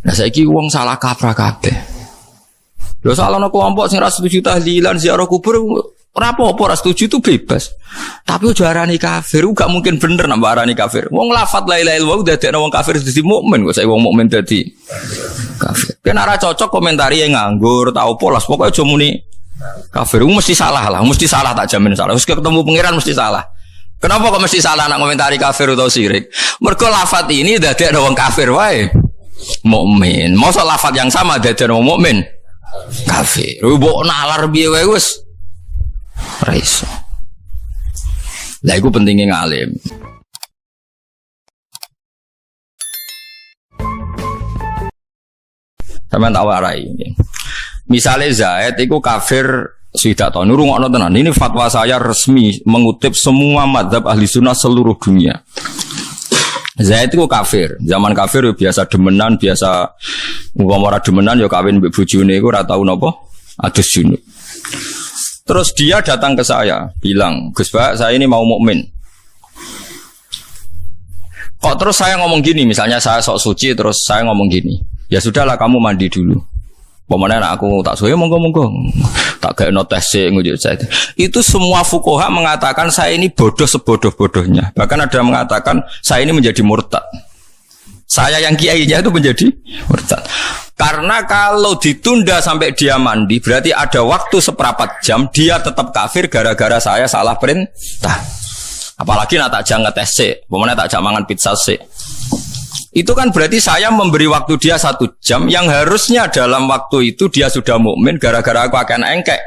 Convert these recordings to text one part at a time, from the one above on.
Nah saiki wong salah kaprah kabeh. Lho salahno kelompok sing ra setuju tahlilan ziarah kubur ora apa-apa, ora setuju itu bebas. Tapi ojo arani kafir, gak mungkin bener nambah arani kafir. Wong lafadz la ilaha illallah dadekno wong kafir dadi mukmin kok saiki wong mukmin dadi kafir. Kan ora cocok komentari yang nganggur tau polas, pokoke aja muni kafir mesti salah lah, mesti salah tak jamin salah. Wis ketemu pangeran mesti salah. Kenapa kok mesti salah nak komentari kafir atau syirik? Mergo lafadz ini dadekno wong kafir wae mukmin. Mosok lafadz yang sama dadekno wong mukmin kafir. Mbok nalar piye wae wis ora iso. Lah iku pentingnya ngalim. Sampeyan tak warai. Misalnya Zaid iku kafir swidak tahun. Nurungokno tenan. Ini fatwa saya resmi mengutip semua mazhab ahli sunnah seluruh dunia. Zaid iku kafir. Zaman kafir yo biasa demenan, biasa umpama ora demenan yo kawin mbek bojone iku ora tau napa adus junub. Terus dia datang ke saya, bilang, Gus Pak, saya ini mau mukmin. Kok terus saya ngomong gini, misalnya saya sok suci, terus saya ngomong gini, ya sudahlah kamu mandi dulu. Pokoknya aku tak suwe monggo-monggo, tak kayak notes ngujuk saya. Itu semua fuqaha mengatakan saya ini bodoh sebodoh-bodohnya. Bahkan ada yang mengatakan saya ini menjadi murtad. Saya yang kiainya itu menjadi murtad. Karena kalau ditunda sampai dia mandi, berarti ada waktu seperempat jam dia tetap kafir gara-gara saya salah perintah. Apalagi nak tak jangan ngetes sih, pokoknya tak jangan mangan pizza sih. Itu kan berarti saya memberi waktu dia 1 jam yang harusnya dalam waktu itu dia sudah mukmin gara-gara aku akan engkek.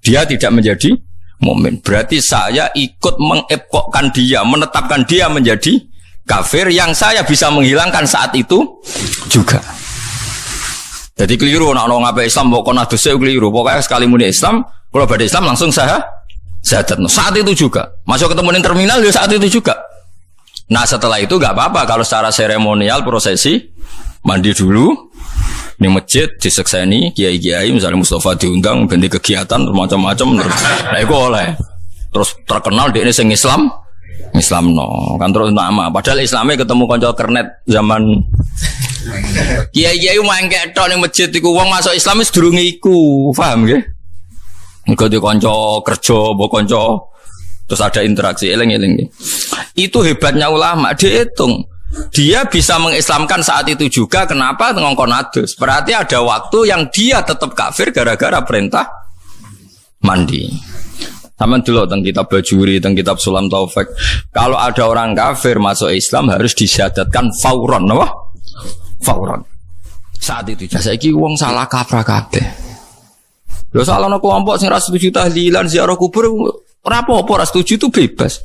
Dia tidak menjadi mukmin. Berarti saya ikut mengepokkan dia, menetapkan dia menjadi kafir yang saya bisa menghilangkan saat itu juga. Jadi keliru, nak ngapain Islam, pokoknya dosanya keliru. Pokoknya sekali muni Islam, kalau pada Islam langsung saya saat itu juga. Masuk ketemu di terminal, ya saat itu juga. Nah setelah itu gak apa-apa kalau secara seremonial prosesi mandi dulu di masjid disekseni kiai-kiai, misalnya Mustafa diundang ganti kegiatan macam-macam terus. Nah itu oleh terus terkenal di ini sing Islam no kan terus nama. Padahal Islamnya ketemu konco kernet zaman kiai-kiai main ketok ning masjid iku wong masuk Islam wis durung iku, paham nggih? Engko di konco kerja, mbok konco terus ada interaksi eling-eling. Itu hebatnya ulama, dihitung. Dia bisa mengislamkan saat itu juga, kenapa ngongkon adus? Berarti ada waktu yang dia tetap kafir gara-gara perintah mandi. Sama dulu tentang kitab Bajuri, tentang kitab Sulam Taufik. Kalau ada orang kafir masuk Islam harus disyahadatkan fauron, apa? Fauron. Saat itu saiki wong salah kaprah kabeh. Lho salahno kelompok sing ra setuju tahlilan ziarah kubur ora apa-apa, ora setuju itu bebas.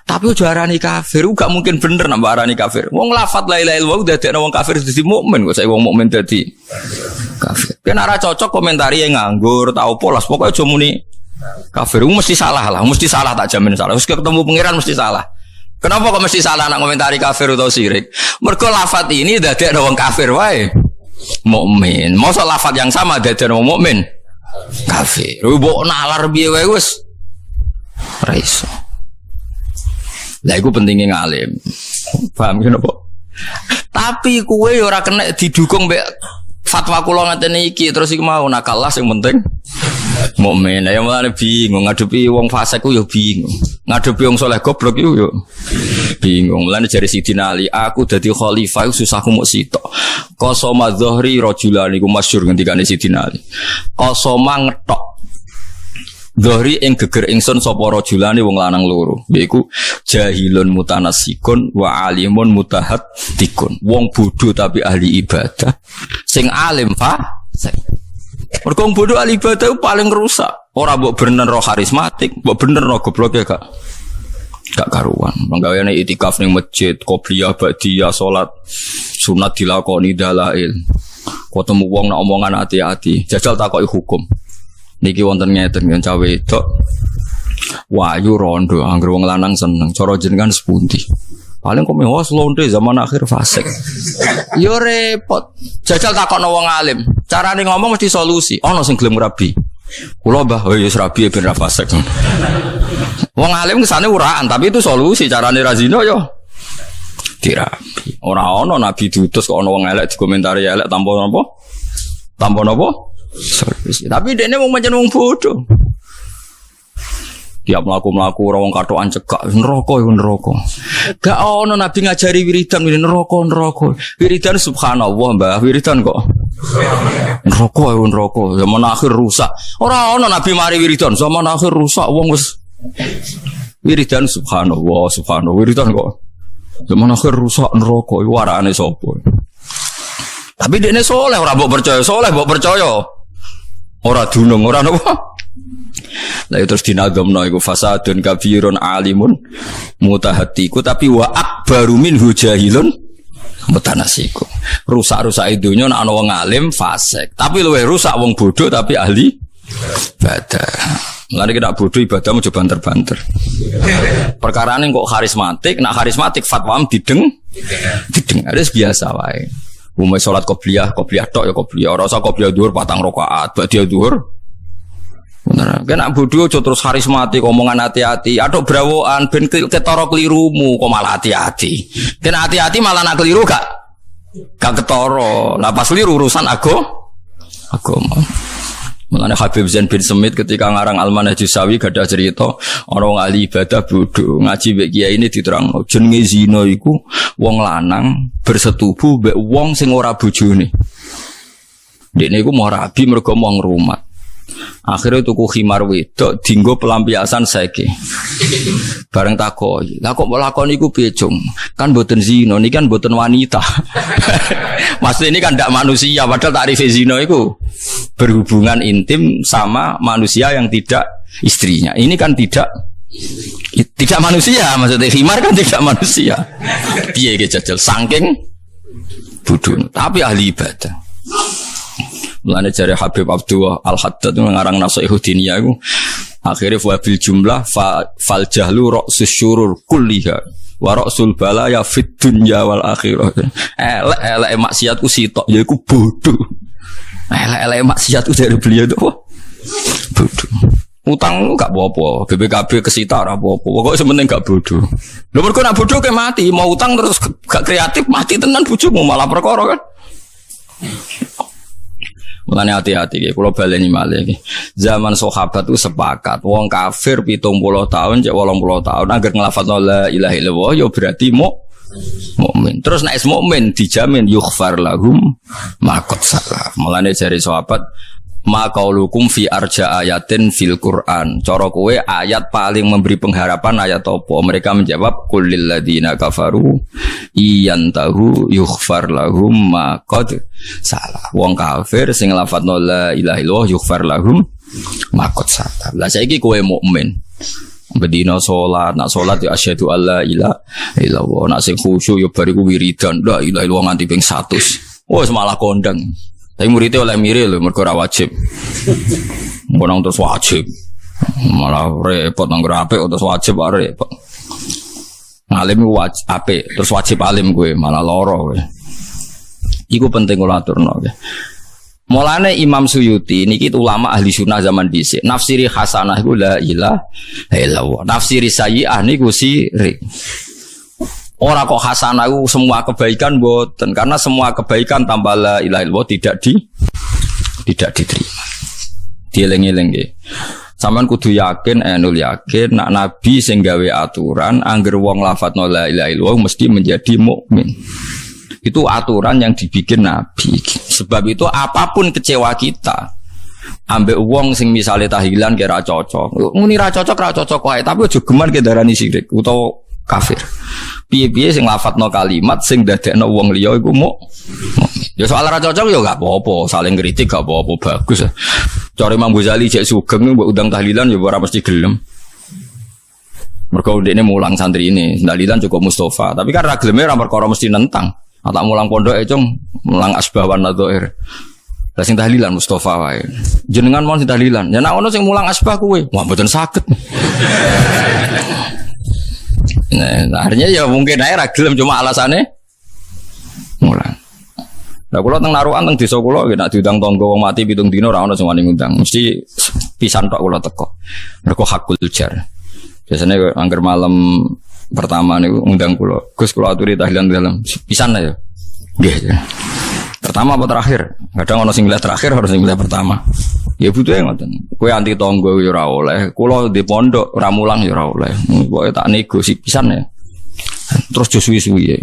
Tapi ojo arani kafir, gak mungkin bener nambah arani kafir. Wong lafadz la ilaha illallah dadekno wong kafir dadi mukmin kok saiki wong mukmin dadi kafir. Kan ora cocok komentari yang nganggur tau polas, pokoke aja muni kafir mesti salah lah, mesti salah tak jamin salah. Wis ketemu pangeran mesti salah. Kenapa kok mesti salah nak komentari kafir atau syirik? Mergo lafadz ini dadekno wong kafir wae mukmin. Mosok lafadz yang sama dadekno wong mukmin kafir. Mbok nalar piye wae wis ora iso. Lah iku pentingnya ngalim. Paham kenapa? Tapi kowe ora kena didukung mbek fatwa kula ngaten iki terus iki mau nakalah sing penting mukmin. Ya mulane bingung ngadepi wong fasik ku ya bingung. Ngadepi wong saleh goblok iku yo bingung. Mulane jare Sidina Ali, aku dadi khalifah susahku mok sitok. Qasama dzahri rajulan iku masyhur ngendikane Sidina Ali. Qasama ngetok Dhahri ing geger ingsun sapa rajulane wong lanang loro. Yaiku jahilun mutanasikun wa alimun mutahattikun. Wong bodho tapi ahli ibadah. Sing alim fasik. Mergo wong bodho ahli ibadah paling rusak. Ora mbok bener roh karismatik, mbok bener roh goblok ya gak karuan. Manggaweane itikaf ning masjid, qobliyah, ba'diyah, salat sunat dilakoni dalail. Ketemu wong nak omongan hati-hati, jajal takoki hukum. Niki wonten ngeten kan cawe wedok wayu rondo anggere wong lanang seneng cara jenengan sepundi paling kok mewah lonte zaman akhir fasik yo repot jajal takokno wong alim carane ngomong mesti solusi ana sing gelem rabi kula mbah oh ya rabi ben ra fasik wong alim kesane uraan tapi itu solusi carane ra zina yo dirabi. Ora ana nabi diutus kok ana wong elek dikomentari elek tanpa napa? Tanpa napa? Solusi. Tapi dekne wong pancen wong bodoh. Tiap mlaku-mlaku ora wong katokan cekak neraka iku neraka. Gak ana nabi ngajari wiridan neraka. Wiridan subhanallah, Mbah. Wiridan kok neraka iku neraka. Zaman akhir rusak. Ora ana nabi mari wiridan zaman akhir rusak wong wis wiridan subhanallah. Wiridan kok zaman akhir rusak neraka iku warane sapa? Tapi dekne soleh ora mbok percaya, ora dunung, ora napa. Lah terus dinadhamno iku fasadun kabirun alimun mutahatiku tapi wa akbaru minhu jahilun mutanasiku. Rusak-rusak dunya nek ana wong alim fasik, tapi luwih rusak wong bodoh tapi ahli ibadah. Mulane kita bodoh ibadah mau banter-banter. Perkarane kok karismatik, nak karismatik fatwam dideng. Ada biasa wae. Umumnya sholat qobliyah tok ya qobliyah. Ora usah qobliyah dhuwur 4 rakaat, ba'diyah dhuwur. Bener. Kena bodoh aja terus karismatik omongan hati-hati. Atok brawokan ben ketara kelirumu kok malah hati-hati. Kena hati-hati malah nak keliru gak ketara. Lah pas keliru urusan agama. Mulane Habib Zain bin Semit ketika ngarang Al-Manhajus Sawi gadah cerita orang ahli ibadah bodoh ngaji mbek kiai ini diterangno jenenge zina iku wong lanang bersetubuh mbek wong sing ora bojone. Dekne iku mau rabi mergo mau ngrumat. Akhirnya tuku khimar wedok dinggo pelampiasan saiki. Bareng takoi. Lah kok lakon iku piye, Cung? Kan mboten zina, niki kan mboten wanita. Maksud ini kan ndak manusia, padahal takrif zina iku berhubungan intim sama manusia yang tidak istrinya. Ini kan tidak manusia, maksudnya khimar kan tidak manusia. Piye ge jajal saking bodoh, tapi ahli ibadah. Mulane jare Habib Abdullah Al-Haddad ngarang Nasihatul Diniyah iku akhire wabil jumlah fal jahlu ra'sus syurur kulliha wa ra'sul balaya fid dunya wal akhirah. Elek maksiatku sitok yaiku bodoh. Elek maksiatku dari beliau itu bodoh. Utang gak apa-apa, BPKB kesita ora apa-apa. Pokoke sementing gak bodoh. Lho mergo nek bodoh ke mati, mau utang terus gak kreatif mati tenan bojomu malah perkara kan. Mulane hati-hati nggih, kula baleni malih nggih. Zaman sahabat itu sepakat, wong kafir 70 tahun cek 80 tahun agar nglafadzna la ilaha illallah ya berarti mukmin. Terus nek mukmin dijamin yughfar lahum ma qad salaf. Mulane jare sahabat ma qaulukum fi arja ayatin fil Quran. Cara kowe ayat paling memberi pengharapan ayat apa? Mereka menjawab qul lil ladzina kafaru iyantahu yughfar lahum ma qad salah. Wong kafir sing lafadzna la ilaha illallah yughfar lahum ma qad salah. Lah saiki kowe mukmin. Bedina salat, nak salat ya asyhadu alla ilaha illallah. Nak sing khusyuk ya bariku wiridan la ilaha illallah nganti ping 100. Wes malah kondang. Tapi muridnya oleh mirip loh, mereka wajib. Orang terus wajib, malah repot nanggur ape, terus wajib repot. Alim wajib ape, terus wajib alim gue, malah loro gue. Iku penting kalau aturno gue. Mulane Imam Suyuti niki ulama ahli sunnah zaman dhisik. Nafsiri hasanah iku la ilaha illallah. Nafsiri sayyi'ah niku sirik. Ora kok hasanah itu semua kebaikan boten, karena semua kebaikan tambah la ilaha illallah tidak diterima. Dieling-eling nggih. Sampeyan kudu yakin, enul yakin nak nabi sing gawe aturan angger wong lafadzna la ilaha illallah mesti menjadi mukmin. Itu aturan yang dibikin nabi. Sebab itu apapun kecewa kita ambek wong sing misale tahlilan kira cocok. Muni ra cocok wae, tapi aja geman ke darani syirik utawa kafir. Piye-piye sing lafadzna kalimat sing dadekno wong liya iku mukmin. Ya soal ra cocok ya gak apa-apa, saling kritik gak apa-apa, bagus. Cara Imam Ghazali cek sugeng mbok undang tahlilan ya ora mesti gelem. Mergo ndekne mulang santri ini, tahlilan cukup Mustafa, tapi kan ra geleme ra perkara mesti nentang. Tak mulang pondok cung, mulang asbahan nadhair. Lah sing tahlilan Mustafa wae. Jenengan mau sing tahlilan. Ya nek ono sing mulang asbah kuwe, wah mboten saged. Nah, akhirnya ya mungkin ae ra gelem cuma alasane mulang. Lah kula teng narukan teng desa kula nggih nek diundang tangga wong mati 7 dina ora ono sing wani ngundang. Mesti pisan tok kula teko. Mergo hakul jar. Biasane angger malam pertama nih undang kula. Gus kula aturi tahlilan dalam pisan ya. Nggih. Pertama apa terakhir? Kadang ono sing milih terakhir, harus sing milih pertama. Ya butuhe ngoten. Kowe anti tangga ya ora oleh. Kula di pondok ora mulang ya ora oleh. Pokoke tak nego sik pisan ya. Terus jo suwi-suwi ya.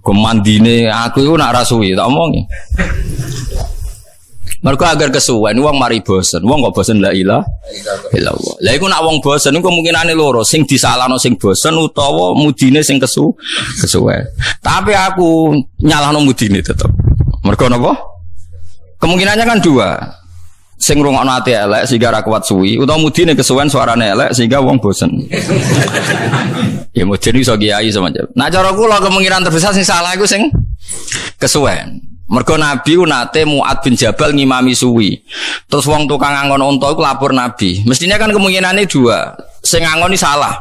Komandine aku iku nak ra suwi tak omongi. Mergo agar kesuwen wong mari bosen. Wong kok bosen la ilaha illallah. Lah iku nak wong bosen iku kemungkinane loro, sing disalahno sing bosen utawa mudine sing kesuwen. Tapi aku nyalahno mudine tetep. Mergo napa? Kemungkinannya kan dua. Sing ngrungokno ati elek sehingga ra kuat suwi utawa mudine kesuwen suarane elek sehingga wong bosen. Ya mudine iso kiai semacam. Nah cara kula kemungkinan terbesar sing salah iku sing kesuwen. Mergo Nabi nate Mu'ad bin Jabal ngimami suwi. Terus wong tukang angon unta iku lapor Nabi. Mestinya kan kemungkinannya dua. Sing ngangoni salah.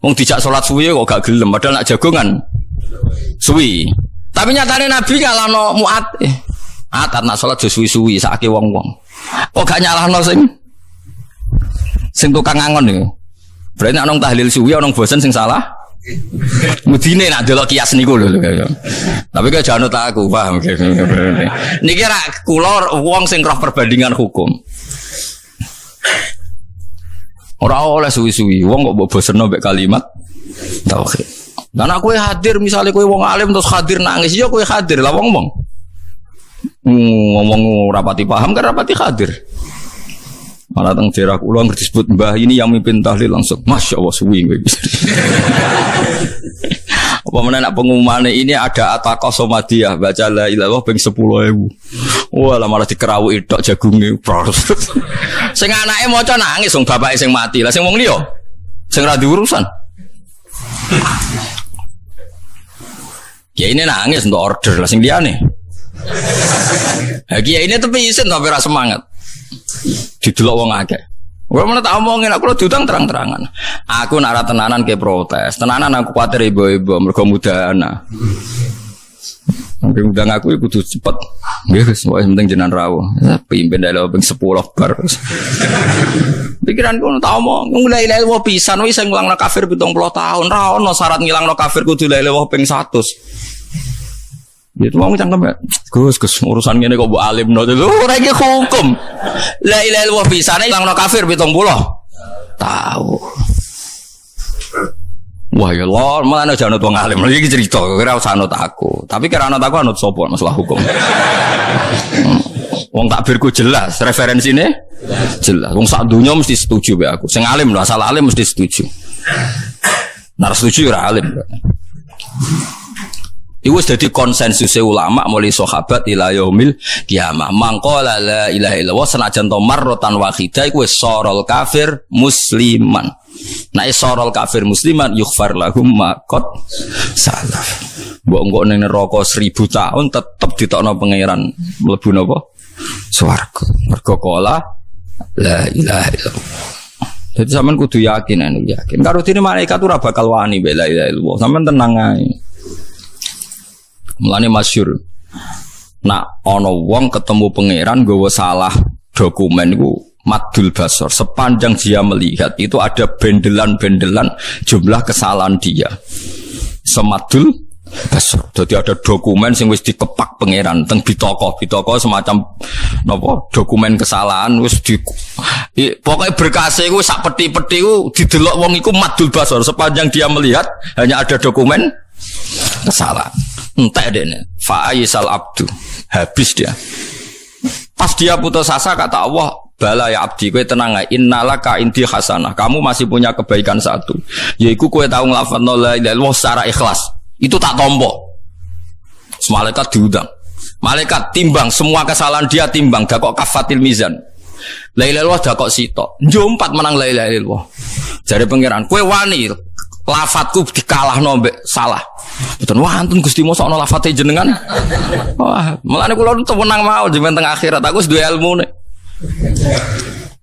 Wong dijak salat suwi kok gak gelem padahal nak jagongan suwi. Tapi nyatane Nabi ngalahno Mu'ad. Atat nak salat jo suwi-suwi sakake wong-wong. Kok gak nyalahno sing tukang angon niku. Berarti nek nang tahlil suwi ana bosen sing salah. Mudine nak delok kias niku lho. Tapi kok janut aku, paham. Niki ra kula wong sing roh perbandingan hukum. Ora oleh suwi-suwi, wong kok mbok bosenno mek kalimat tauhid. Lah nek kowe hadir misale kowe wong alim terus hadir nangis, ya kowe hadir lah wong-wong. Ngomong rapati paham kan rapati hadir. Malah teng daerah kula ngerti disebut mbah ini yang mimpin tahlil langsung masyaallah suwi kowe. Apa meneh nak pengumumane ini ada ataqah somadiyah baca la ilaha ping 10.000. Wah lah malah dikerawuki tok jagunge. Sing anake maca nangis wong bapake sing mati. Lah sing wong liya sing ra diurusan. Ya ini nangis untuk order lah sing liyane. Lagi ya ini tapi isin tapi ra semangat. Didelok wong akeh. Ora menawa tak omongin aku lho diutang terang-terangan. Aku nak ra tenanan ke protes. Tenanan aku kuwatir ibu-ibu mergo mudahana. Mungkin undang aku kudu cepet. Nggih wis penting jenengan rawuh. Pimpin dalu ping 10 bar. Pikiranku tak omong la ilaha illallah pisan wis sing ngulangno kafir 70 tahun. Ra ono syarat ngilangno kafir kudu la ilaha illallah ping 100. Gitu mau cangkem ya. Gus urusan ngene kok mbok alimno lho ora iki hukum. La ilaha illallah pisane ilangno kafir 70. Tahu. Wah ya Allah, malah aja anut wong alim. Iki cerita kira usah anut aku. Tapi kira anut aku anut sapa masalah hukum. Wong takbirku jelas, referensine jelas. Wong sak donya mesti setuju be aku. Sing alim lho, asal alim mesti setuju. Nar setuju ora alim. Iku wis dadi konsensus ulama mulai sahabat ila yaumil kiamah. Mangqala la ilaha illallah senajan to marratan wahidah iku wis sorol kafir musliman. Nek sorol kafir musliman yughfar lahum ma qad salaf. Mbok engko ning neraka 1000 tahun tetep ditokno pangeran mlebu napa? Swarga. Mergo qala la ilaha illallah. Jadi sampean kudu yakin yakin. Karo dene malaikat ora bakal wani la ilaha illallah. Sampean tenang ae. Mulane masyhur. Nak ana wong ketemu pangeran nggawa salah dokumen iku madul basor. Sepanjang dia melihat itu ada bendelan-bendelan jumlah kesalahan dia. Semadul basor. Jadi ada dokumen sing wis dikepak pangeran teng bitaka semacam napa dokumen kesalahan wis di pokoke berkase iku sak peti-peti iku didelok wong iku madul basor. Sepanjang dia melihat hanya ada dokumen kesalahan. Entek dene fa'isal abdu habis dia. Pas dia putus asa kata Allah, bala ya abdi kowe tenang ae innalaka indi hasanah. Kamu masih punya kebaikan satu, yaiku kowe tau nglafadzno la ilaha illallah secara ikhlas. Itu tak tompo. Malaikat diundang. Malaikat timbang semua kesalahan dia timbang gak kok kafatil mizan. La ilaha illallah dak kok sitok. Njompat menang la ilaha illallah. Jare pangeran, kowe wani lafadzku dikalahno mbek salah. Betul, wah antun Gusti mosok ana lafate jenengan. Wah, mulane kula tenang mau jenengan teng akhirat aku wis duwe ilmune.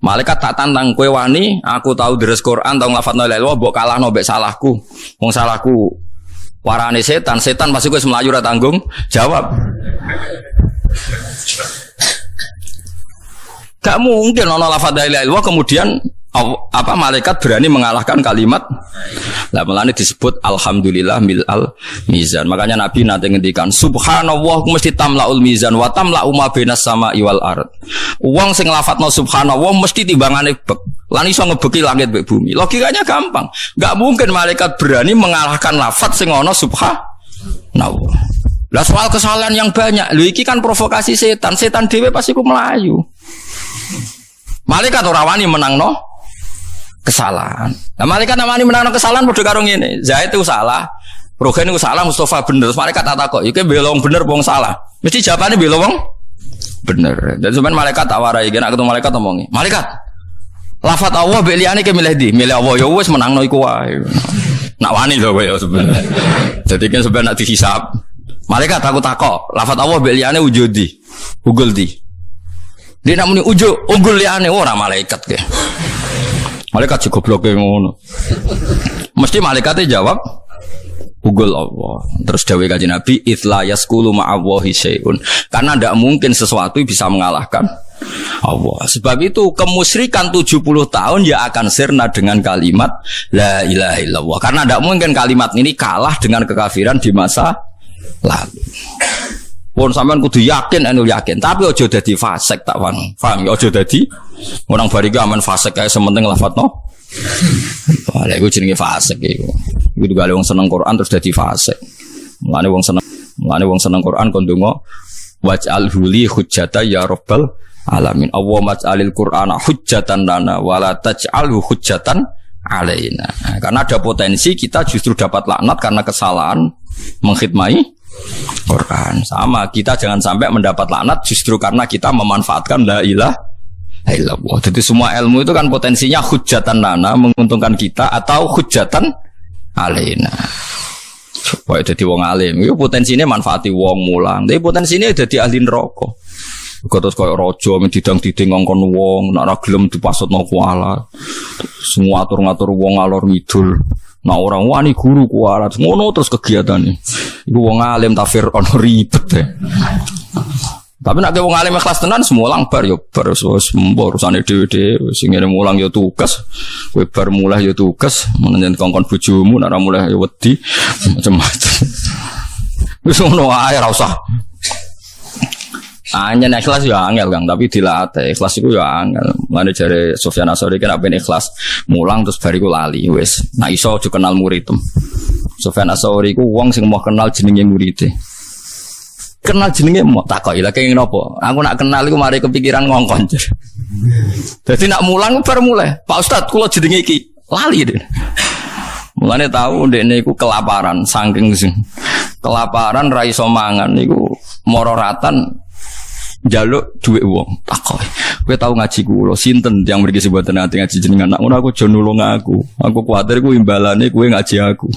Malaikat tak tantang kowe wani, aku tahu deres Quran, tahu lafadzna la ilaha illallah, mbok kalahno mbek salahku. Wong salahku warane setan pasti kowe melayu ra tanggung jawab. Gak mungkin ana lafadz la ilaha illallah kemudian apa malaikat berani mengalahkan kalimat. Lah mulane disebut alhamdulillah mil'al mizan. Makanya Nabi nanti ngendikan subhanallah mesti tamlaul mizan wa tamla'u ma bainas sama'i wal ard. Wong sing lafadzno subhanallah mesti timbangane bek. Lan iso ngebeki langit mek bumi. Logikanya gampang. Enggak mungkin malaikat berani mengalahkan lafadz sing ana subhanallah. Lah soal kesalahan yang banyak. Lho iki kan provokasi setan. Setan dhewe pasti ku melayu. Malaikat ora wani menangno kesalahan. Nah, malaikat namanya menang kesalahan padha karo ngene. Zaid itu salah, Rogen itu salah, Mustafa bener. Terus malaikat tak takok, iki belong bener wong salah. Mesti jawabane belong wong bener. Dan sampean malaikat tak warai, nek ketemu malaikat omongi. Malaikat, lafat Allah mbek liyane ke milih di. Milih Allah ya wis menangno iku wae. Nak wani lho kowe sebenarnya. Dadi kan sampean nak dihisab. Malaikat aku takok, lafat Allah mbek liyane ujudi. Ugul di. Dia nak muni unggul liyane ora malaikat ke. Malaikat juga bloknya ngono. Mesti malaikatnya jawab Ugul Allah. Terus dawuh Kanjeng Nabi itsla yaskulu ma'allahi syai'un. Karena tidak mungkin sesuatu bisa mengalahkan Allah. Sebab itu kemusyrikan 70 tahun ya akan sirna dengan kalimat la ilaha illallah. Karena tidak mungkin kalimat ini kalah dengan kekafiran di masa lalu. Pun sampean kudu yakin anu yakin, tapi aja dadi fasik tak paham ya aja dadi orang bariki aman fasik kae sementing lafadzno. Wah, lha iku jenenge fasik iku. Iku juga wong seneng Quran terus dadi fasik. Mulane wong seneng Quran kon ndonga waj'al huli hujjata ya rabbal alamin. Allah maj'alil Qur'ana hujjatan lana wala taj'alhu hujjatan alaina. Karena ada potensi kita justru dapat laknat karena kesalahan mengkhidmati Quran. Sama, kita jangan sampai mendapat laknat justru karena kita memanfaatkan la ilaha illallah. Jadi semua ilmu itu kan potensinya hujjatan lana, menguntungkan kita, atau hujjatan alaina. Coba jadi wong alim, itu potensinya manfaati wong mulang. Tapi potensinya jadi ahli neraka. Terus kayak rojo didang-diding ngongkon wong, nak ra gelem dipasutno kuala. Semua atur-ngatur wong alor ngidul. Nah orang wani guru kualat ngono terus kegiatannya. Iku wong alim tafsir ono ribet deh. Tapi nek wong alim ikhlas tenan semua lang bar yo bar wis urusane dhewe-dhewe sing ngene mulang yo tugas. Kowe bar mulai yo tugas, menenjen kongkon bojomu nek ora mulai yo wedi macam-macam. Wis ngono ae ora usah. Hanya ikhlas ya angel Kang, tapi dilatih. Ikhlas itu ya angel. Mulane jare Sufyan Ats-Tsauri kan ape ikhlas mulang terus bariku lali wis. Nah iso aja kenal muridem. Sufyan Ats-Tsauri ku wong sing mau kenal jenenge muride. Kenal jenenge mau takoki lha kenging napa? Aku nak kenal iku mari kepikiran ngongkon. Dadi nak mulang bar mulai. Pak Ustaz kula jenenge iki lali deh. Mulane tahu ndekne iku kelaparan saking sing. Kelaparan ra iso mangan niku mororatan jaluk duit wong takoi. Kowe tau ngaji kula sinten yang mriki sebutan ati ngaji jenengan nak ngono aku aja nulung aku. Aku kuwatir ku imbalane kowe ngaji aku.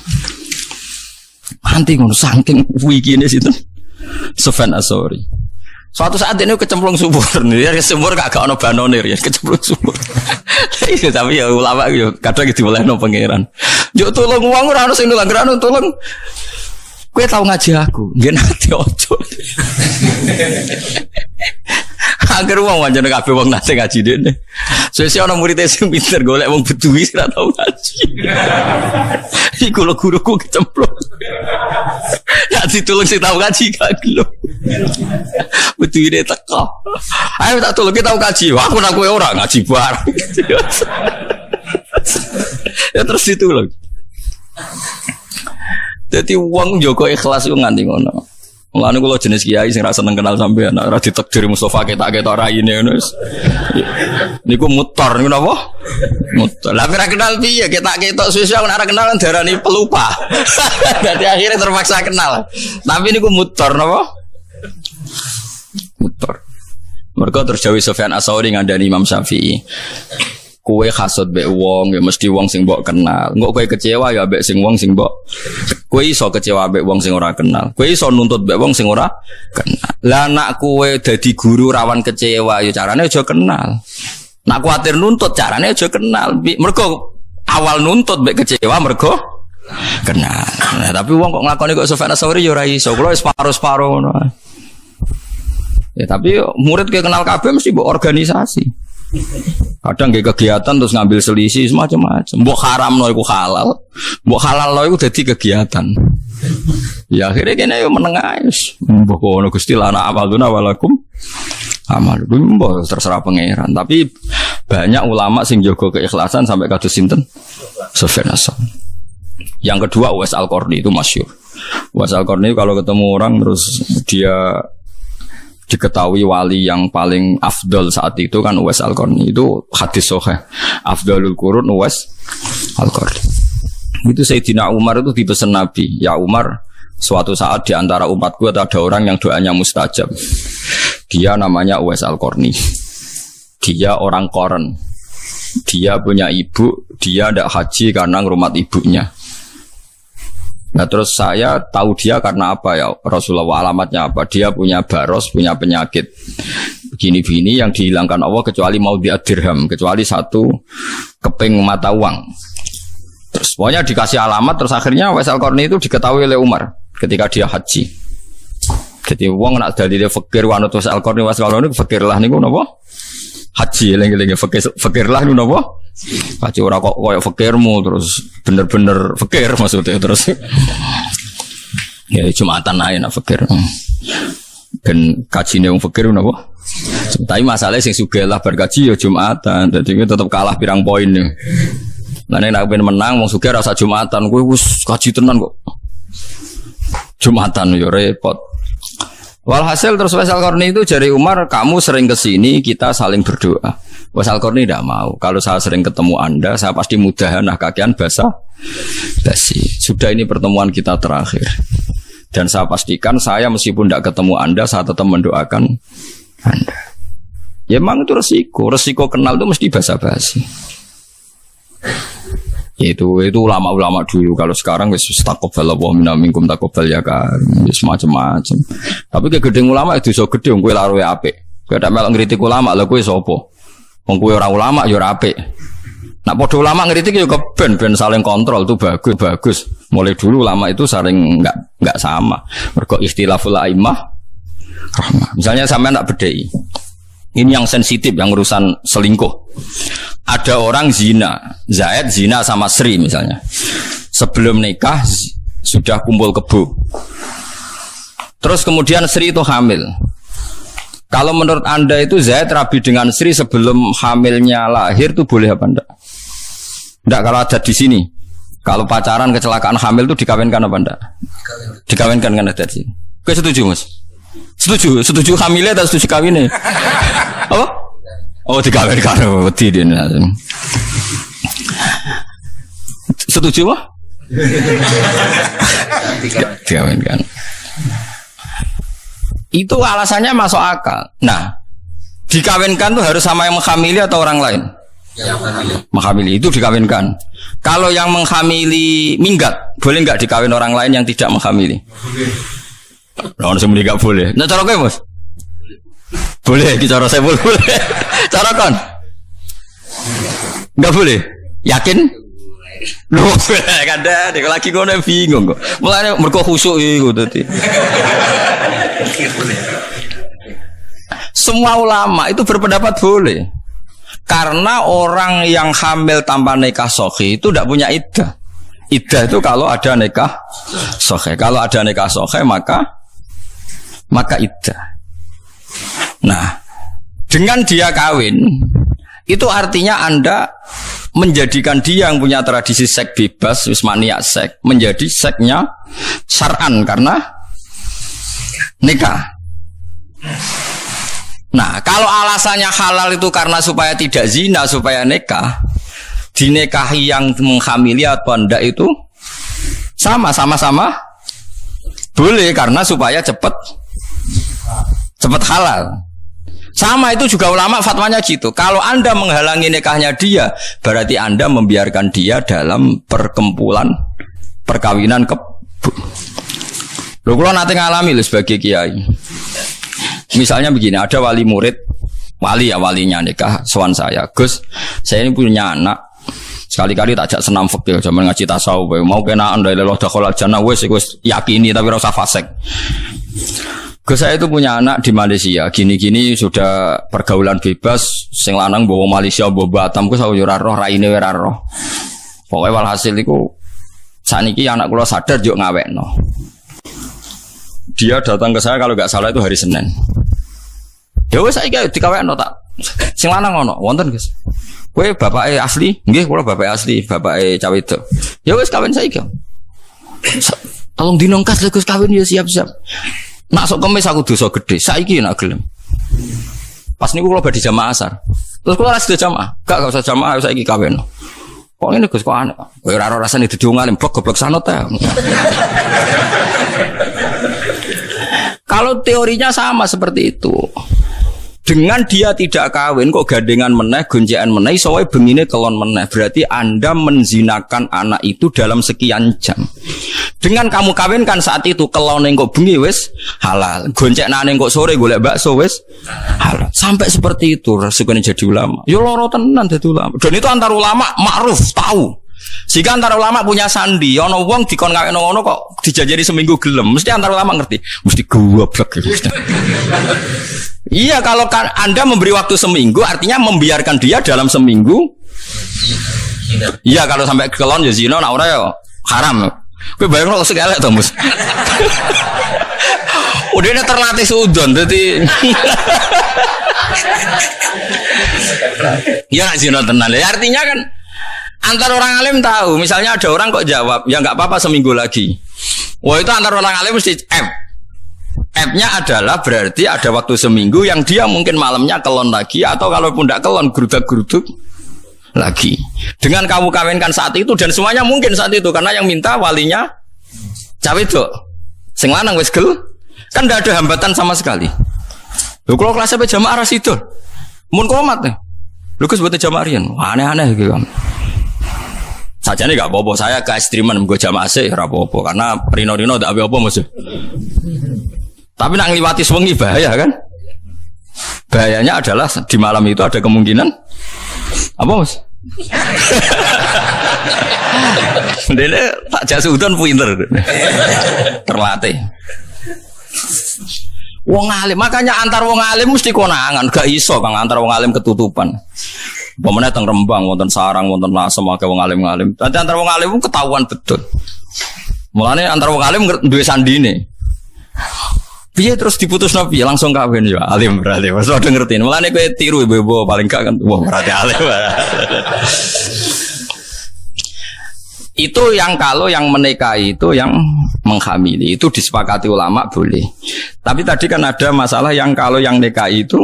Anti ngono saking wikine sinten? Sufyan Ats-Tsauri. Suatu saat ini kecemplung sumur nih, ya sumur gak ono banone ya kecemplung sumur. Tapi ya ulama yo kadang dimulehno pangeran. Yo tolong wong ora ono sing nulung, ora ono tolong. Kowe tau ngaji aku, nggih nate ojo. Agar wong wancane kabeh wong nate ngaji dene. Sesuk ana murid sing pinter golek wong beduwi ora tau ngaji. Iku lho guruku kecemplung. Ya ditulung sing tau ngaji gak gelem. Beduwine teko. Ayo tak tulung kita tau ngaji. Aku nak kowe ora ngaji bareng. Ya terus ditulung. Jadi uang Joko ikhlas itu nganti ngono. Mulane kula jenis kiai sing ra seneng kenal sampean, ora ditakdir Mustofa ketak-ketok raine ngono wis. Niku mutor niku napa? Mutor. Lah ora kenal piye ketak-ketok suwe-suwe ora kenal darani pelupa. Dadi akhirnya terpaksa kenal. Tapi niku mutor napa? Mutor. Mergo terus Jawi Sufyan Ats-Tsauri ngandani Imam Syafi'i. Kowe hasud mbek wong ya mesti wong sing mbok kenal. Engko kowe kecewa ya mbek sing wong sing mbok. Kowe iso kecewa mbek wong sing ora kenal. Kowe iso nuntut mbek wong sing ora kenal. Lah nek kowe dadi guru rawan kecewa ya carane aja kenal. Nek kuwatir nuntut carane aja kenal. Mergo awal nuntut mbek kecewa mergo kenal. Nah, tapi wong kok nglakoni kok Sufyan Ats-Tsauri ya ora iso. Kulo wis paro-paro ngono. Ya tapi murid ke kenal kabeh mesti mbok organisasi. Kadang nggih kegiatan terus ngambil selisih semacam-macam. Mbok haramno iku halal, mbok halalno iku dadi kegiatan. Ya akhirnya kene yo meneng ae wis. Mbok ono Gusti lana amaluna walakum amal. Mbok terserah pangeran. Tapi banyak ulama sing jaga keikhlasan sampai kados sinten? Sufyan Ats-Tsauri. Yang kedua Uwais Al-Qarni itu masyhur. Uwais Al-Qarni kalau ketemu orang terus dia diketahui wali yang paling afdol saat itu kan Uwais Al-Qarni. Itu hadis sahih. Afdalul qurun Uwais Al-Qarni. Itu Sayyidina Umar itu dipesan Nabi, ya Umar, suatu saat di antara umatku ada orang yang doanya mustajab. Dia namanya Uwais Al-Qarni. Dia orang Koren. Dia punya ibu, dia tidak haji karena ngrumat ibunya. Nah terus saya tahu dia karena apa ya Rasulullah, alamatnya apa? Dia punya baros, punya penyakit begini-begini yang dihilangkan Allah kecuali mau dirham, kecuali satu keping mata uang. Terus pokoknya dikasih alamat, terus akhirnya Uwais Al-Qarni itu diketahui oleh Umar ketika dia haji. Jadi uang nak dari dia fakir wanut Uwais Al-Qarni, Uwais Al-Qarni fakir lah niku napa? Haji lengi-lengi fakir lah niku napa? Haji ora kok koyo fakirmu terus bener-bener fakir maksudnya terus. Ya Jumatan ae nak fakir. Ben kajine wong fakir napa? Tapi masalahnya sing sugih lah berkaji ya Jumatan. Dadi tetep kalah pirang poin nih. Lah nek ben menang wong sugih ora usah Jumatan, kowe wis kaji tenan kok. Jumatan yo repot. Walhasil terus Uwais Al-Qarni itu jari Umar, kamu sering kesini kita saling berdoa. Uwais Al-Qarni tidak mau. Kalau saya sering ketemu Anda, saya pasti mudahan kakean basah basi. Sudah ini pertemuan kita terakhir. Dan saya pastikan saya meskipun tidak ketemu Anda, saya tetap mendoakan Anda. Ya memang itu resiko kenal itu mesti basa-basi. Itu ulama-ulama dulu. Kalau sekarang wis taqabbalallahu minna minkum taqabbal ya kan, wis macam-macam. Tapi kegedeng ulama itu iso gedhe kowe laruwe apik. Kowe tak melok ngritik ulama, lha kowe sapa? Wong kowe ora ulama ya ora apik. Nak padha ulama ngritik ya ben saling kontrol itu bagus. Mulai dulu ulama itu saling enggak sama. Mergo ikhtilaful a'immah rahmah. Misalnya sampean nak bedhei. Ini yang sensitif, yang urusan selingkuh. Ada orang zina, Zaid zina sama Sri misalnya. Sebelum nikah sudah kumpul kebo. Terus kemudian Sri itu hamil. Kalau menurut Anda itu Zaid rabi dengan Sri sebelum hamilnya lahir itu boleh apa enggak? Enggak kalau ada di sini. Kalau pacaran kecelakaan hamil itu dikawinkan apa enggak? Dikawinkan kan ada di sini. Oke, setuju Mas? Setuju hamilnya atau setuju kawinnya? Apa? Oh dikawinkan, wedi dia. Setuju Pak? Dikawinkan. Itu alasannya masuk akal. Nah, dikawinkan tuh harus sama yang menghamili atau orang lain? Menghamili itu dikawinkan. Kalau yang menghamili minggat, boleh nggak dikawin orang lain yang tidak menghamili? Orang semua nggak boleh. Nah cara gue Mas? Boleh, cara saya boleh. Cara kan? Nggak boleh. Yakin? Loh, kada. Kalau lagi gue bingung kok. Mulanya mereka khusyuk itu tadi. Semua ulama itu berpendapat boleh. Karena orang yang hamil tanpa nikah sahih itu tidak punya iddah. Iddah itu kalau ada nikah sahih. Kalau ada nikah sahih maka iddah. Nah, dengan dia kawin, itu artinya Anda menjadikan dia yang punya tradisi seks bebas, maniak seks, menjadi seksnya syar'an karena nikah. Nah, kalau alasannya halal itu karena supaya tidak zina, supaya nikah, dinikahi yang menghamili atau enggak itu sama-sama boleh karena supaya cepat halal. Sama itu juga ulama fatwanya gitu. Kalau Anda menghalangi nikahnya dia, berarti Anda membiarkan dia dalam perkawinan kebo. Lho kula nate ngalami lho sebagai kiai. Misalnya begini, ada wali murid, walinya nikah sowan saya. Gus, saya ini punya anak. Sekali-kali tak ajak senam fikih, zaman ngaji tasawuf. Mau kena Anda leloh dakhalal jannah wis yakini tapi ora usah fasik. Gus saya itu punya anak di Malaysia, gini-gini sudah pergaulan bebas, sing lanang bawa Malaysia, bawa Batam, Gus aku ora roh, raine ora roh. Pokoke walhasil iku sakniki anak kula sadar yo ngawekno. Dia datang ke saya kalau enggak salah itu hari Senin. Ya wis saiki dikawekno tak. Sing lanang ngono, wonten Gus. Kowe bapake asli? Nggih, kula bapake asli, bapake cah wedok. Ya wis kawin saiki. Tolong dinongkas Gus kawin ya siap-siap. Nak sok kemis aku dosa gede. Saiki nak gelem. Pas niku kula badhe jamaah asar. Terus kula ras jamaah. Gak usah jamaah saiki kawin. Kok ngene Gus kok aneh. Kowe ora ora rasane dadi wong alim goblok sanot ta. Kalau teorinya sama seperti itu. Dengan dia tidak kawin kok gandengan meneh, gonjekan meneh, iso wae bengine kelon meneh. Berarti Anda menzinakan anak itu dalam sekian jam. Dengan kamu kawinkan saat itu kelone kok bengi wis halal. Goncekane kok sore golek bakso wis halal. Sampai seperti itu resikonya jadi ulama. Yo loro tenan dadi ulama. Dan itu antar ulama ma'ruf tahu. Jika antara ulama punya sandi, ono wong dikon kawin ngono kok dijanjeni seminggu gelem, mesti antara ulama ngerti, mesti goblok gitu. Iya, kalau Anda memberi waktu seminggu, artinya membiarkan dia dalam seminggu. Iya, kalau sampai kelon ya zina, nak ora ya haram. Kowe bayang kok sekelek to, Mus. Udah ini terlatih sudon, jadi. Ya zina tenan. Artinya kan antar orang alim tahu, misalnya ada orang kok jawab, ya nggak apa-apa seminggu lagi. Wah itu antar orang alim mesti F-nya adalah berarti ada waktu seminggu yang dia mungkin malamnya kelon lagi, atau kalaupun tidak kelon gerudak-geruduk lagi. Dengan kamu kawinkan saat itu dan semuanya mungkin saat itu karena yang minta walinya cawe itu, sing lanang wis gel, kan tidak ada hambatan sama sekali. Lho kalau kelasnya jamaah ras itu, mun komat nih, lu kes buat jamaah rian, aneh-aneh gitu kan. Saja nih gak apa-apa, saya ke ekstriman gue jamaah sih, gak apa-apa karena rino-rino tidak apa-apa maksud. Tapi nak ngliwati sewengi bahaya kan? Bahayanya adalah di malam itu ada kemungkinan apa Mas? Dene tak jasudan pinter. Terlatih. Wong alim, makanya antar wong alim mesti konangan, gak iso Kang antar wong alim ketutupan. Pemene teng Rembang wonten sarang wonten lasem akeh wong alim-alim. Dadi antar wong alim ketahuan betul. Mulane antar wong alim duwe sandine. Piye terus diputusno piye langsung kawin ya alim berarti. Wis udah ngerti. Mulane kowe tiru ibu-ibu paling gak kan wah berarti alim. Itu yang kalau yang menikahi itu yang menghamili itu disepakati ulama boleh. Tapi tadi kan ada masalah yang kalau yang nikahi itu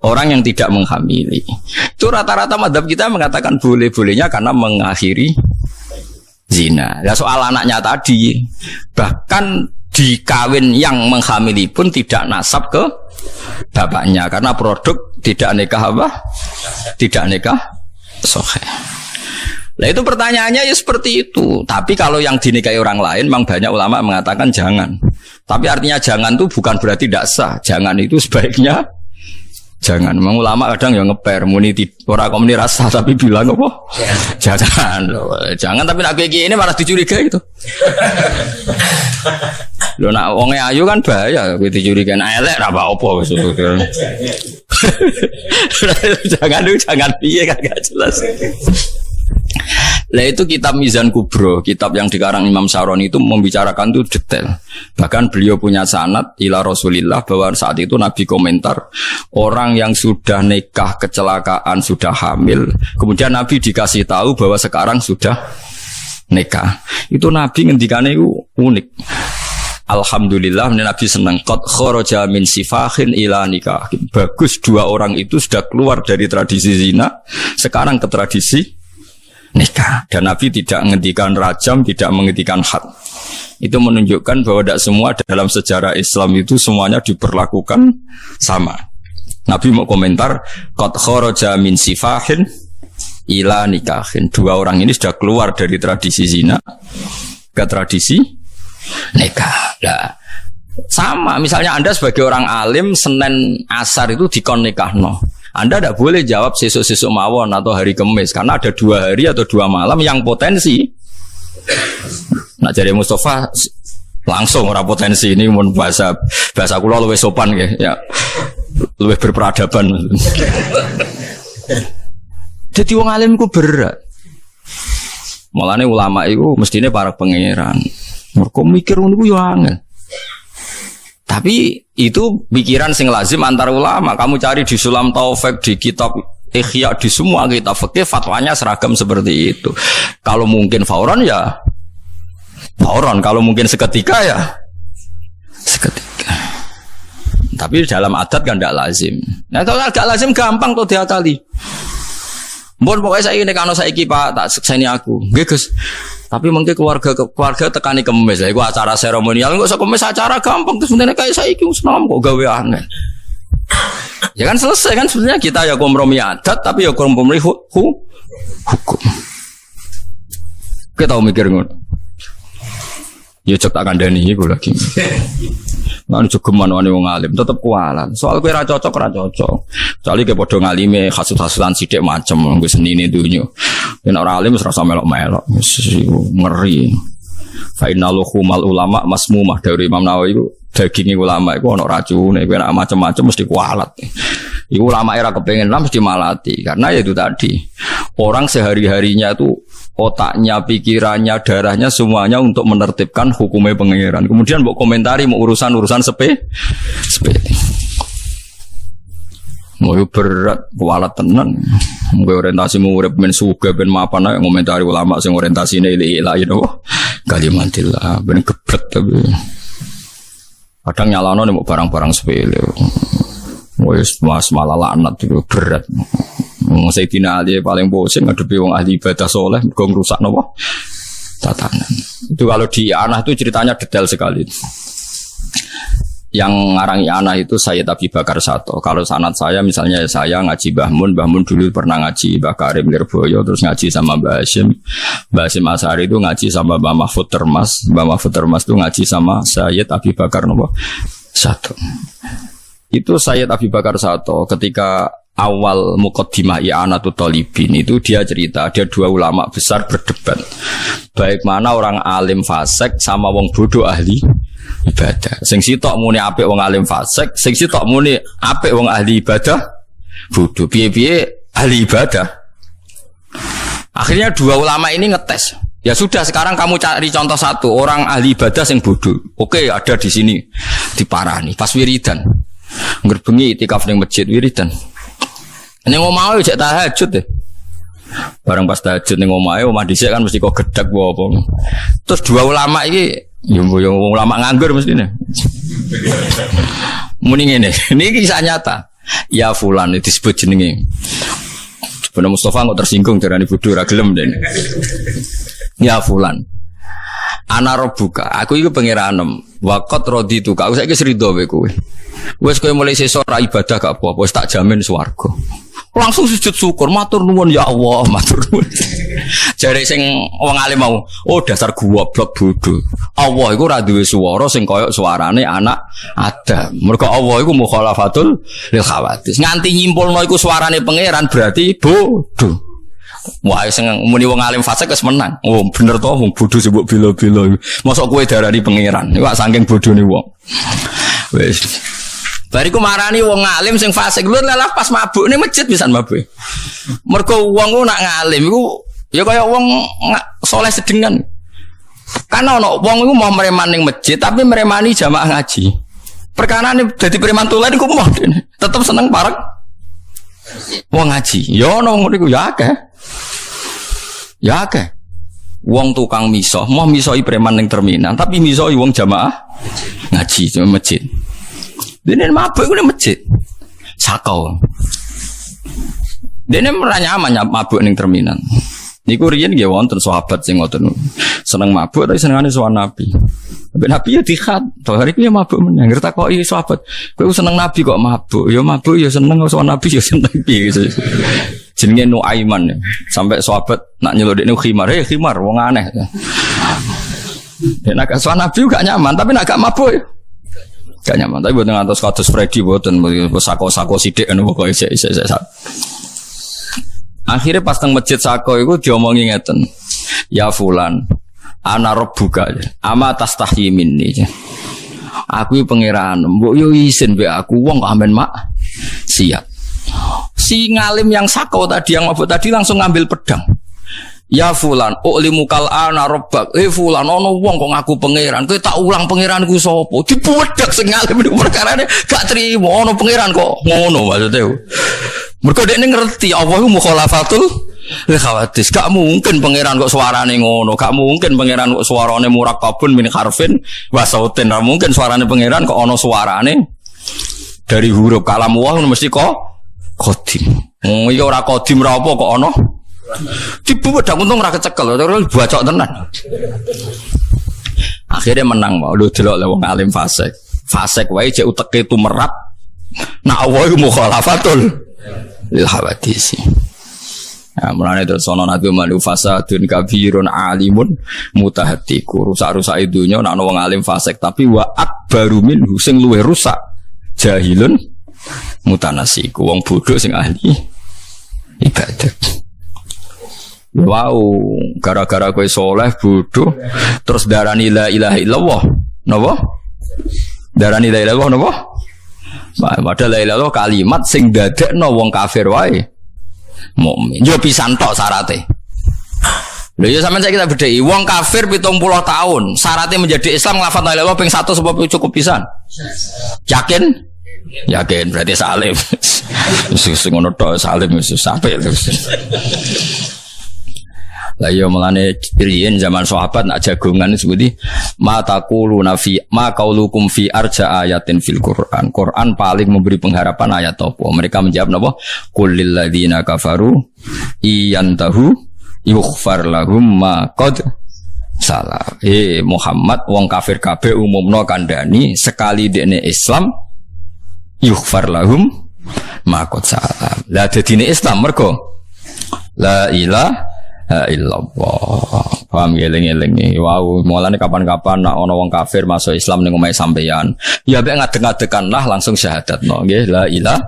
orang yang tidak menghamili. Itu rata-rata mazhab kita mengatakan boleh-bolehnya karena mengakhiri zina. Ya soal anaknya tadi bahkan di kawin yang menghamili pun tidak nasab ke bapaknya karena produk tidak nikah apa? Tidak nikah sahih. Nah itu pertanyaannya ya seperti itu. Tapi kalau yang dinikahi orang lain, memang banyak ulama mengatakan jangan. Tapi artinya jangan itu bukan berarti tidak sah. Jangan itu sebaiknya jangan. Memang ulama kadang yang ngeper muni orang komuni rasa tapi bilang apa? Jangan. Jangan tapi nak kayak ini malah dicurigai itu. Lho nak wonge ayu kan bahaya kowe dicurigai elek ra apa wis. Jangan piye kan gak jelas. Lah itu kitab Mizan Kubro, kitab yang dikarang Imam Syaroni itu membicarakan itu detail. Bahkan beliau punya sanad ila Rasulillah bahwa saat itu Nabi komentar orang yang sudah nikah kecelakaan sudah hamil, kemudian Nabi dikasih tahu bahwa sekarang sudah nikah. Itu Nabi ngendikane itu unik. Alhamdulillah Nabi senang qad kharaja min sifahin ila nikah. Bagus dua orang itu sudah keluar dari tradisi zina sekarang ke tradisi nikah. Dan Nabi tidak menghentikan rajam, tidak menghentikan had. Itu menunjukkan bahwa tidak semua dalam sejarah Islam itu semuanya diperlakukan sama. Nabi mau komentar qad kharaja min sifahin ila nikahin. Dua orang ini sudah keluar dari tradisi zina ke tradisi nikah. Nah, sama misalnya Anda sebagai orang alim Senin asar itu dikon nikahno. Anda tidak boleh jawab sesuk-sesuk mawon atau hari Kamis karena ada 2 hari atau 2 malam yang potensi. Nak jadi Mustafa Langsung ora potensi ini mun bahasa kula luwih sopan nggih ya. Luwih berperadaban. Jadi wong alim ku berat. Mulane ulama iku mestine para pangeran. Mergo mikir ngono ku yo angel. Tapi itu pikiran sing lazim antar ulama. Kamu cari di Sulam Taufik, di kitab Ihya, di semua kitab fikih fatwanya seragam seperti itu. Kalau mungkin fauron ya fauron, kalau mungkin seketika ya seketika. Tapi dalam adat kan tidak lazim. Nah kalau tidak lazim gampang tuh diakali. Mbon pokoknya saya ini kalau saya Pak tak sekseni aku, Gus. Tapi mungkin keluarga tekani kemis lah. Iku acara seremonial, nggak usah kemis acara gampang. Terus sebenarnya kayak saya iki senam kok gawe aneh. Ya kan selesai kan sebenarnya kita ya kompromi adat, tapi ya kompromi hukum. Kita tahu mikir ngono. Ya cek tak kandhani iku lagi. Lan jogeman wani wong alim tetep kualan. Soal kowe ra cocok. Kecuali ke padha ngalime hasud-hasudan sithik macem nggo senine dunyo. Yen ora alim wis rasa melok-melok. Ngeri. Fa innaluhumal ulama masmumah dari Imam Nawawi iku daging ulama iku ana racune, kowe nek macem-macem mesti kualat. Iku ulama era kepengin lah mesti malati karena ya itu tadi. Orang sehari-harinya itu otaknya, pikirannya, darahnya semuanya untuk menertibkan hukumnya pangeran. Kemudian mbok komentari mau urusan sepele. Mau berat, kualat tenan. Mau orientasi mau urip ben sugih ben mapan ae ngomentari ulama sing orientasine ilahi napa? Kalimatillah ben gebret tapi. Kadang nyalano nek barang-barang sepele. Wis malah laknat itu berat. Wong Sayyidina Ali paling bosen ngadepi wong ahli ibadah soleh mergo ngrusak napa? Tatanan. Itu kalau di Anah itu ceritanya detail sekali. Yang ngarangi Anah itu Sayyid Abi Bakar Sato. Kalau sanad saya misalnya saya ngaji Mbah Mun dulu pernah ngaji Mbah Karim Lirboyo, terus ngaji sama Mbah Hasyim Asy'ari itu ngaji sama Mbah Mahfud Termas itu ngaji sama Sayyid Abi Bakar Sato. Itu Sayyid Abi Bakar Sato ketika awal muqaddimah I'anatul Talibin itu dia cerita ada dua ulama besar berdebat baik mana orang alim fasik sama wong bodoh ahli ibadah. Sing sitok muni apik wong alim fasik, sing sitok muni apik wong ahli ibadah bodoh. Piye-piye ahli ibadah. Akhirnya dua ulama ini ngetes. Ya sudah sekarang kamu cari contoh satu orang ahli ibadah sing bodoh. Oke, ada di sini diparani pas wiridan. Ngerbengi itikaf ning masjid wiridan. Ning omahe cek tahajud deh. Bareng pas tahajud ning omahe omah dhisik kan mesti kok gedhek apa. Terus dua ulama iki yo ulama nganggur mestine. Muni ngene, niki kisah nyata. Ya fulan disebut jenenge. Bener Mustafa kok tersinggung darani bodho ra gelem den. Ya fulan. Ana robuka, aku iku pangeranem. Waqat raditu, aku saiki rido kowe kowe. Wes kowe mulai sesuk ra ibadah gak apa-apa, wis tak jamin swarga. Langsung sujud syukur, matur nuwun ya Allah, matur nuwun. Jare sing wong alim mau, oh dasar goblok bodho. Allah iku ora duwe swara sing kaya suarane anak Adam. Mergo Allah iku mukhalafatul lil khawatis. Nganti nyimpulno iku suarane pangeran berarti bodho. Wah, sing muni wong alim fasik wis menang. Oh, bener to wong bodho sing mbok bela-bela. Mosok kowe darani pangeran. Iku saking bodhone wong. Wis. Bariku marani wong alim sing fasik. Lho lah pas mabuk ning masjid pisan mabuk. Mergo wong ku nak ngalim iku ya kaya wong soleh sedengan. Kan ono wong iku mau mereman ning masjid tapi meremani jamaah ngaji. Perkarane dadi preman tulen iku mau tetep seneng parek wong ngaji. Ya ono ngono iku ya akeh. Ya akeh. Wong tukang miso, mau misoi preman ning terminal tapi misoi wong jamaah ngaji di masjid. Dene mabuk ku ning masjid. Sakau. Dene ora nyaman mabuk ning terminal. Niku riyen nggih wonten sahabat sing ngoten. Seneng mabuk tapi senengane sowan Nabi. Tapi Nabi ya dikhat. To hari iki mabuk meneh. Ngerti takoki sahabat, kowe seneng Nabi kok mabuk? Ya mabuk ya seneng sowan Nabi ya seneng piye gitu. Jenenge Nuaiman. Sampai sahabat nak nyelodekne khimar, khimar wong aneh. Nek sowan Nabi gak nyaman, tapi nek gak mabuk gak nyaman. Tapi boten ngantos kados Freddy boten sako-sako sithik ngono kok isih. Akhirnya pas teng masjid sako iku diomongi ngeten. Ya fulan, ana rabbuka. Ama tastahyi minni. Aku pangeran, mbok yo isin mbek aku wong kok amben mak siap. Si ngalim yang sakau tadi yang mabuk tadi langsung ngambil pedang. Ya fulan, ulimukal ana rabbak. Fulan ono wong kok ngaku pangeran. Kowe tak ulang pangeranku sapa? Dipudak sing ngalim niku perkarane gak trimo ono pangeran kok ngono maksudnya. Mergo dekne ngerti Allah iku mukhalafatul khawatis. Gak mungkin pangeran kok suarane ngono, gak mungkin pangeran kok suarane murakkabun min harfin wa sautin. Gak mungkin suarane pangeran kok ono suarane dari huruf kalam Allah mesti kok qadim. Iki ora qadim ra apa kok ono. Dibudak untung ora kecekel, terus bacok tenan. Akhirnya menang mau lu delok wong alim fasik. Fasik wae cek uteke tumerat. Nah Allah iku mukhalafatul lil hawadisi. Nah, mulane terus ana nabi malu fasadun kabirun alimun mutahatiku. Rusak-rusak dunya nek ana wong alim fasik tapi wa akbaru minhu sing luwih rusak jahilun mutanasiku wong bodoh sing ahli ibadah. Wow, gara-gara kowe soleh bodoh terus darani la ilaha illallah. Napa? Darani la ilaha illallah napa? Padahal la ilaha illallah kalimat sing dadekno wong kafir wae mukmin. Yo pisan tok syarate. Lha ya sampeyan saiki kita bedheki wong kafir 70 tahun, syaratnya menjadi Islam nglafal la ilaha illallah ping 1 sebab cukup pisan. Yakin? Yakin berarti salim. Wis ngono tok salim wis sampe terus. Lah iya melane riyen zaman sahabat nak jagongan sebuti ma taquluna fi ma qaulukum fi arja ayatin fil Quran. Quran paling memberi pengharapan ayat apa? Mereka menjawab napa? Qul lil ladzina kafaru iyantahu yughfar lahum ma qad salah. Muhammad wong kafir kabeh umumno kandhani sekali dekne Islam yughfar lahum ma qad salah. Lah dadine Islam mergo la ilaha illallah. Paham geleng-geleng. Wow, mulane kapan-kapan nak ana wong kafir masuk Islam ning omahe sampeyan, ya mek ngadeg-ngadeganlah langsung syahadatno nggih la ilaha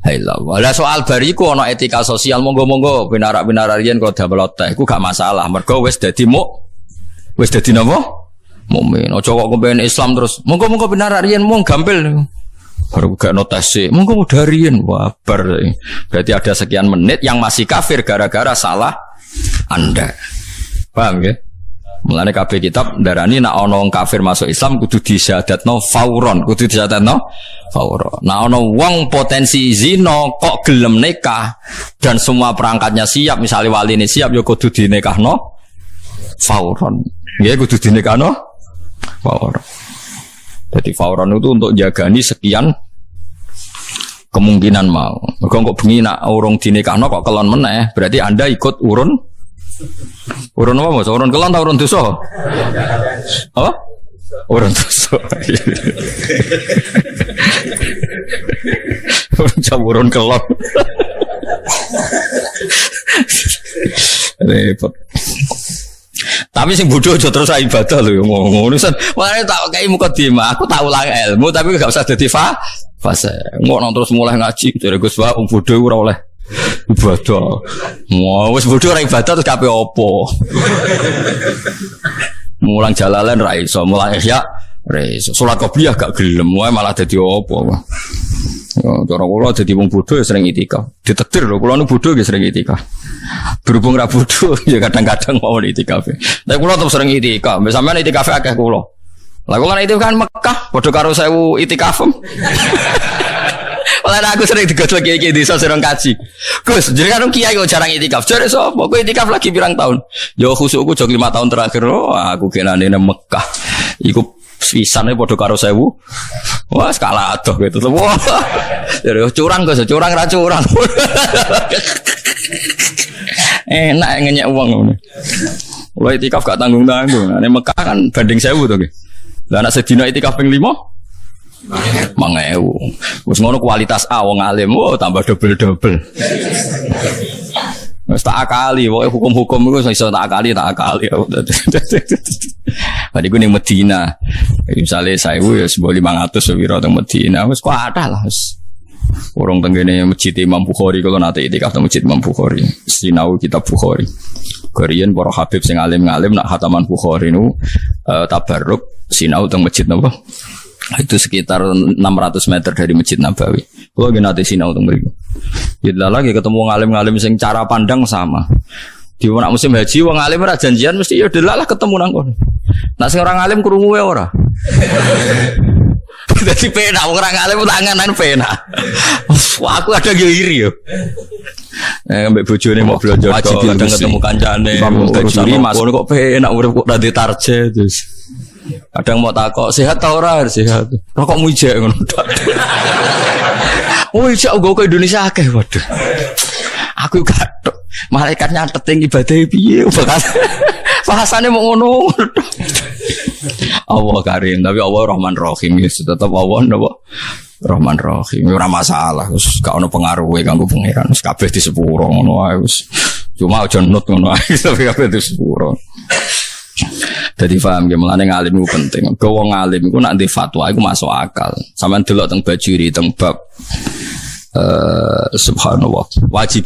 illallah. Lah soal bariku ana etika sosial monggo-monggo pinarak-pinarak riyen kok damel teh iku gak masalah. Mergo wis dadi wis dadi napa? Mukmin. Aja kok kepen Islam terus monggo-monggo pinarak riyen mung gampil niku. Baru gak notasi, monggo mudarian wabar. Berarti ada sekian menit yang masih kafir gara-gara salah Anda. Paham ya? Mulane kabeh kitab darani nek ana wong kafir masuk Islam kudu disyahadatno fauron, kudu disyahadatno fauron. Nek ana wong potensi zina kok gelem nikah dan semua perangkatnya siap, misalnya waline siap ya kudu dinikahno fauron. Nggih kudu dinikahno fauron. Jadi fauron itu untuk jagani sekian kemungkinan mau. Mergo kok bengi nak urung dinikahno kok kelon meneh, berarti Anda ikut urun apa Mas? Urun kelon ta urun dosa? Apa? Urun dosa. Urun kelon. Repot. Tapi sing bodoh aja terus ibadah lho ngono. Mulane tak kei mukadimah, aku tak ulang ilmu tapi gak usah dadi fase. Ngono terus mulai ngaji jare Gus Wa bodoh ora oleh ibadah. Wis bodoh ora ibadah terus kabeh opo. Mulang Jalalain ra iso, mulang Ihya ra iso. Salat qobliyah gak gelem wae malah dadi opo. Cara kula dadi wong bodoh ya sering itikaf. Ditakdir lho kula nu bodoh ya sering itikaf. Berhubung ra bodoh ya kadang-kadang mau itikaf. Tapi kula tetep sering itikaf. Mbek sampean itikaf akeh kula. Lah kula itikaf kan Mekah padha karo 1000 itikaf. Oleh aku sering digodhog kiai desa sering kaji. Gus, jenengan kiai kok jarang itikaf. Jare sapa? Kowe itikaf lagi pirang tahun? Ya khusukku jog 5 tahun terakhir. Oh, aku kenane nang Mekah. Iku pisane padha karo 1000. Wah, skala adoh gitu. Wah. Jare curang Gus, curang ra curang. Enak ngenyek uang ngono. Mulai itikaf gak tanggung-tanggung. Nek Mekah kan banding 1000 to nggih. Lah nek sedina itikaf ping 5 1000. Wis ngono kualitas A wong alim, tambah double-double. Wis tak akali, pokoke hukum-hukum iku iso tak akali. Badi ku ning Medina. Misale 1000 ya 1500 piro teng Medina. Wis kuatah lah wis. Urung tenggene Masjid Imam Bukhari kalau nate itikaf teng Masjid Imam Bukhari. Sinau kitab Bukhari. Korean para habib sing alim-alim nak khataman Bukhari nu tabarruk sinau teng masjid napa? Itu sekitar 600 meter dari Masjid Nabawi. Kalau nggih nate sinau teng mriku. Ya lagi ketemu ngalim-ngalim sing cara pandang sama. Di nak musim haji wong alim ora janjian mesti ya delalah ketemu nang kono. Nak sing ora alim krungu wae ora. Dadi penak wong ora alim tanganan penak. Wah aku ada iri yo. Mbek bojone mau blonjo kadang ketemu kancane urusan ngono kok penak urip kok dadi target terus. Kadang mau takok sehat ta ora sehat. Rokokmu ijek ngono. Oh ijek go ke Indonesia akeh waduh. Aku gak malaikat nyatet ibadah piye bahasane mau ngono. Allah Karim, tapi Allah Rahman Rahim ya tetap Allah napa Rahman Rahim. Ora masalah, wis gak ono pengaruhe kanggo pangeran. Wis kabeh di sepuro ngono ae wis. Cuma aja nut ngono ae tapi kabeh di sepuro. Dadi paham ya mulane ngalim iku penting. Ke wong alim iku nek ndek fatwa iku masuk akal. Sampeyan delok teng Bajuri teng bab subhanallah wajib